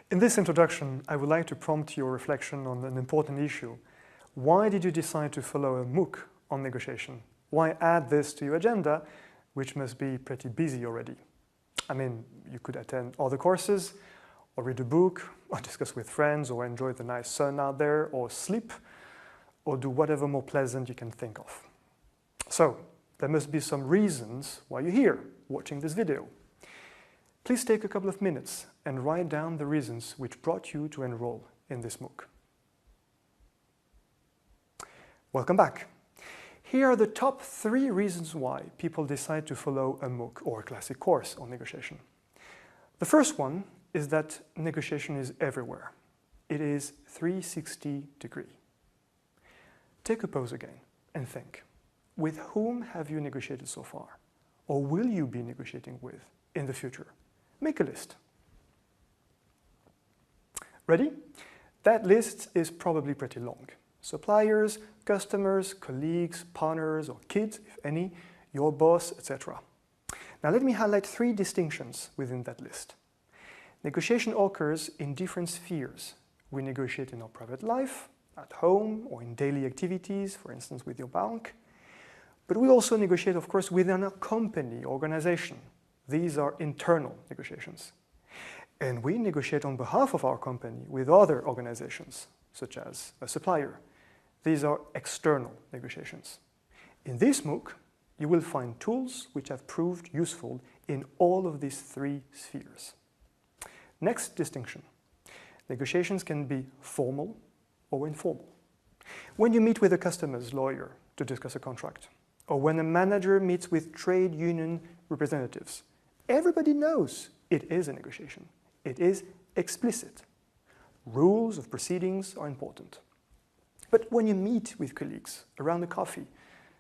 In this introduction, I would like to prompt your reflection on an important issue. Why did you decide to follow a MOOC on negotiation? Why add this to your agenda, which must be pretty busy already? I mean, you could attend other courses, or read a book, or discuss with friends, or enjoy the nice sun out there, or sleep, or do whatever more pleasant you can think of. So, there must be some reasons why you're here, watching this video. Please take a couple of minutes and write down the reasons which brought you to enroll in this MOOC. Welcome back. Here are the top 3 reasons why people decide to follow a MOOC or a classic course on negotiation. The first one is that negotiation is everywhere. It is 360 degree. Take a pause again and think. With whom have you negotiated so far? Or will you be negotiating with in the future? Make a list. Ready? That list is probably pretty long. Suppliers, customers, colleagues, partners or kids, if any, your boss, etc. Now let me highlight 3 distinctions within that list. Negotiation occurs in different spheres. We negotiate in our private life, at home, or in daily activities, for instance with your bank. But we also negotiate, of course, within a company, organization. These are internal negotiations. And we negotiate on behalf of our company with other organizations, such as a supplier. These are external negotiations. In this MOOC, you will find tools which have proved useful in all of these 3 spheres. Next distinction. Negotiations can be formal or informal. When you meet with a customer's lawyer to discuss a contract, or when a manager meets with trade union representatives, everybody knows it is a negotiation. It is explicit. Rules of proceedings are important. But when you meet with colleagues around a coffee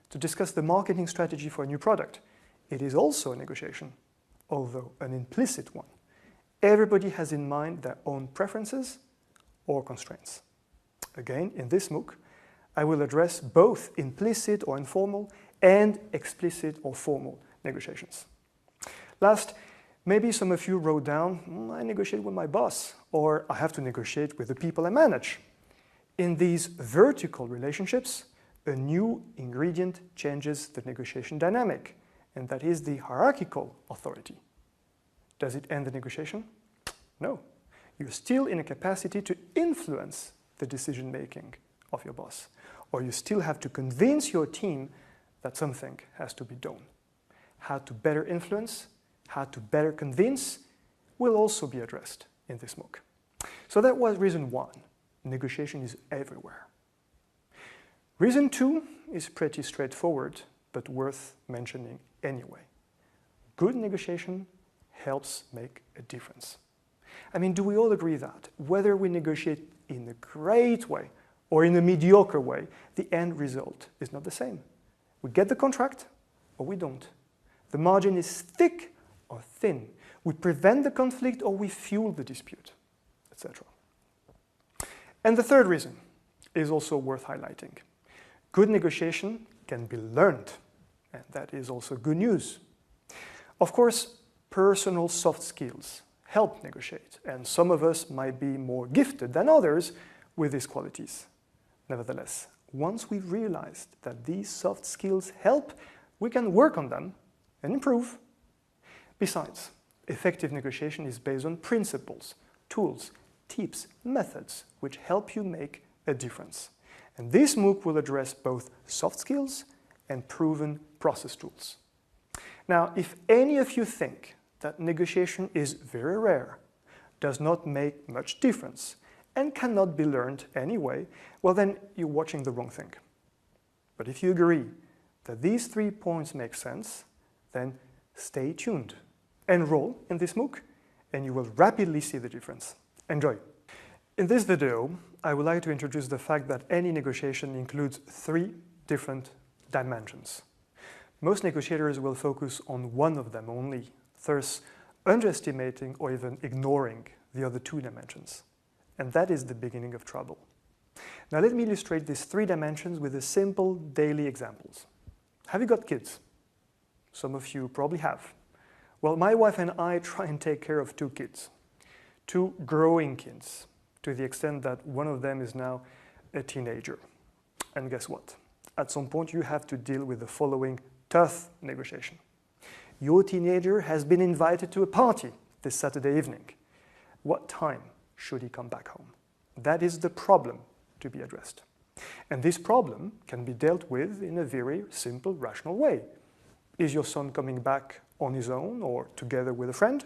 to discuss the marketing strategy for a new product, it is also a negotiation, although an implicit one. Everybody has in mind their own preferences or constraints. Again, in this MOOC, I will address both implicit or informal and explicit or formal negotiations. Last, maybe some of you wrote down, I negotiate with my boss, or I have to negotiate with the people I manage. In these vertical relationships, a new ingredient changes the negotiation dynamic, and that is the hierarchical authority. Does it end the negotiation? No. You're still in a capacity to influence the decision-making of your boss, or you still have to convince your team that something has to be done. How to better influence, how to better convince will also be addressed in this MOOC. So that was reason 1. Negotiation is everywhere. Reason 2 is pretty straightforward, but worth mentioning anyway. Good negotiation helps make a difference. I mean, do we all agree that whether we negotiate in a great way or in a mediocre way, the end result is not the same? We get the contract or we don't. The margin is thick or thin. We prevent the conflict or we fuel the dispute, etc. And the third reason is also worth highlighting. Good negotiation can be learned, and that is also good news. Of course, personal soft skills help negotiate, and some of us might be more gifted than others with these qualities. Nevertheless, once we've realized that these soft skills help, we can work on them and improve. Besides, effective negotiation is based on principles, tools, tips, methods which help you make a difference. And this MOOC will address both soft skills and proven process tools. Now, if any of you think that negotiation is very rare, does not make much difference, and cannot be learned anyway, well then you're watching the wrong thing. But if you agree that these 3 points make sense, then stay tuned. Enroll in this MOOC, and you will rapidly see the difference. Enjoy! In this video, I would like to introduce the fact that any negotiation includes 3 different dimensions. Most negotiators will focus on one of them only, thus underestimating or even ignoring the other 2 dimensions. And that is the beginning of trouble. Now let me illustrate these 3 dimensions with a simple daily examples. Have you got kids? Some of you probably have. Well, my wife and I try and take care of 2 kids. two growing kids, to the extent that one of them is now a teenager. And guess what? At some point you have to deal with the following tough negotiation. Your teenager has been invited to a party this Saturday evening. What time should he come back home? That is the problem to be addressed. And this problem can be dealt with in a very simple, rational way. Is your son coming back on his own or together with a friend?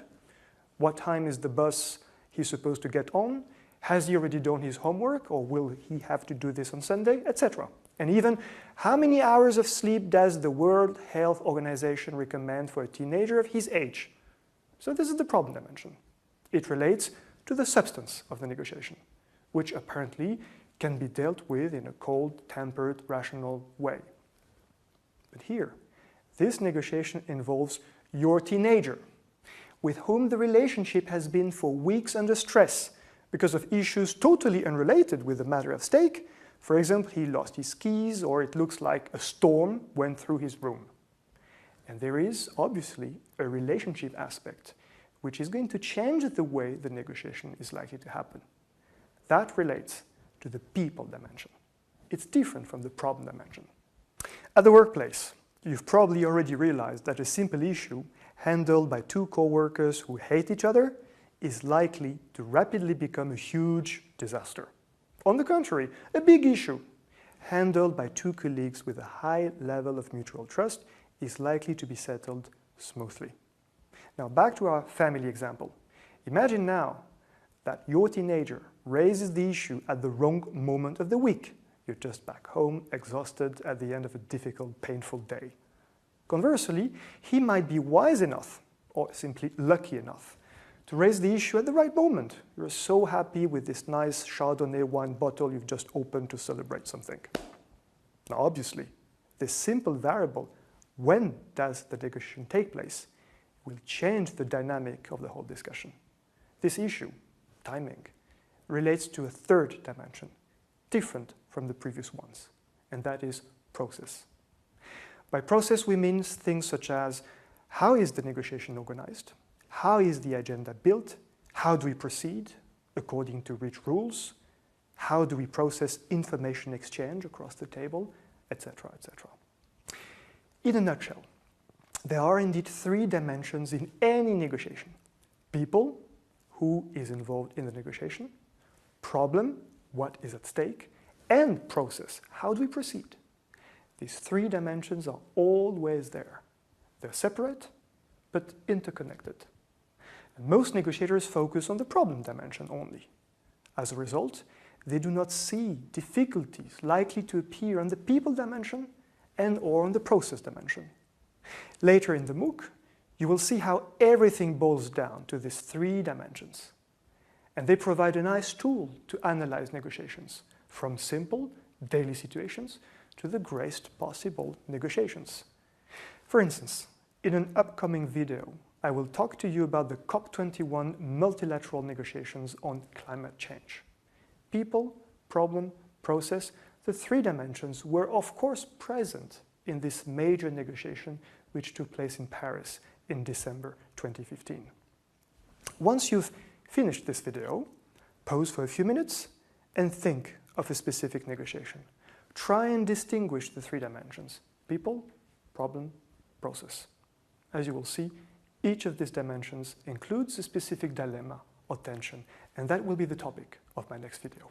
What time is the bus he's supposed to get on? Has he already done his homework, or will he have to do this on Sunday, etc.? And even, how many hours of sleep does the World Health Organization recommend for a teenager of his age? So this is the problem dimension. It relates to the substance of the negotiation, which apparently can be dealt with in a cold, tempered, rational way. But here, this negotiation involves your teenager, with whom the relationship has been for weeks under stress because of issues totally unrelated with the matter at stake. For example, he lost his keys, or it looks like a storm went through his room. And there is obviously a relationship aspect which is going to change the way the negotiation is likely to happen. That relates to the people dimension. It's different from the problem dimension. At the workplace, you've probably already realized that a simple issue handled by two co-workers who hate each other is likely to rapidly become a huge disaster. On the contrary, a big issue handled by two colleagues with a high level of mutual trust is likely to be settled smoothly. Now back to our family example. Imagine now that your teenager raises the issue at the wrong moment of the week. You're just back home, exhausted at the end of a difficult, painful day. Conversely, he might be wise enough, or simply lucky enough, to raise the issue at the right moment. You're so happy with this nice Chardonnay wine bottle you've just opened to celebrate something. Now obviously, this simple variable, when does the negotiation take place, will change the dynamic of the whole discussion. This issue, timing, relates to a third dimension, different from the previous ones, and that is process. By process, we mean things such as, how is the negotiation organized? How is the agenda built? How do we proceed according to which rules? How do we process information exchange across the table, etc., etc. In a nutshell, there are indeed three dimensions in any negotiation. People, who is involved in the negotiation, problem, what is at stake, and process, how do we proceed? These three dimensions are always there. They're separate, but interconnected. And most negotiators focus on the problem dimension only. As a result, they do not see difficulties likely to appear on the people dimension and/or on the process dimension. Later in the MOOC, you will see how everything boils down to these three dimensions. And they provide a nice tool to analyze negotiations, from simple daily situations to the greatest possible negotiations. For instance, in an upcoming video, I will talk to you about the COP21 multilateral negotiations on climate change. People, problem, process, the three dimensions were of course present in this major negotiation which took place in Paris in December 2015. Once you've finished this video, pause for a few minutes and think of a specific negotiation. Try and distinguish the three dimensions: people, problem, process. As you will see, each of these dimensions includes a specific dilemma or tension, and that will be the topic of my next video.